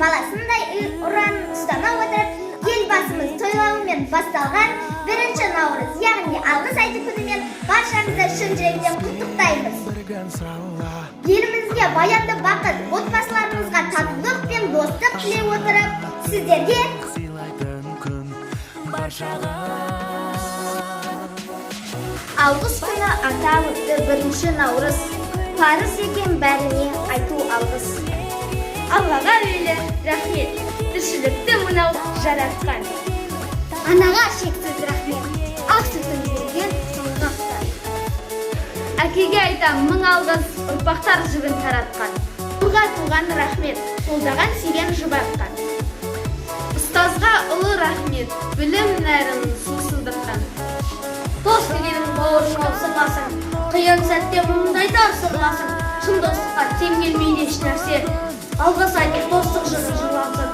баласындай ұран ұстана отырып, елбасымыз тойлауымен басталған 1 наурыз, яғни алғыс айту күнімен баршаңызды шын жүректен құттықтаймыз. Елімізге баянды бақыт, отбасыларымызға татулық пен достық тілей отырып, сіздерге алғыс күні атап өтті 1 наурыз. Парыз екен бәріне айту алғыс. Аллаға әуелі рахмет, тіршілікті мынау жаратқан. Анаға шексіз рахмет, ақ сүтін берген сұңғақтар. Әкеге айтам мың алғыс, ұрпақтар жігін таратқан. Ұлға туған рахмет, қолдаған сүйген жұбатқан. Ұстазға ұлы рахмет, білім нәрін сусындырған. Дос дегенің бауырыңа сырласың, қиын сәтте мұңдайды арсырласың. Шын достыққа тең келмейді еш нәрсе, алғыс айтып достық жырын жырлансың.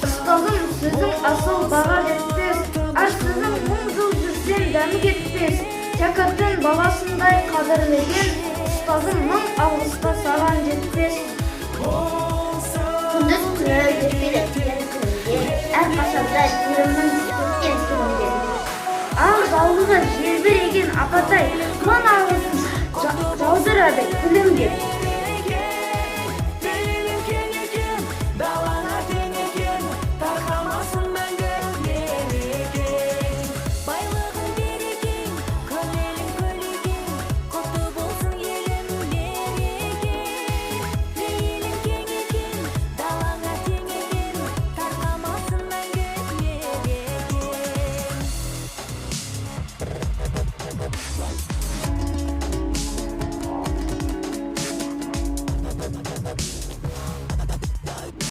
Ұстазым сөзің асыл баға жетпес, ар сөзің мың жыл жүрсен дәмі кетпес. Шәкірттің баласындай қадірлеген, ұстазым мың алғысқа саған жетпес. Күндіз күні өтпелі күнінде, әр қашанда жүрімнің өткен күнінде. Ақ жаулығы желбіреген апатай,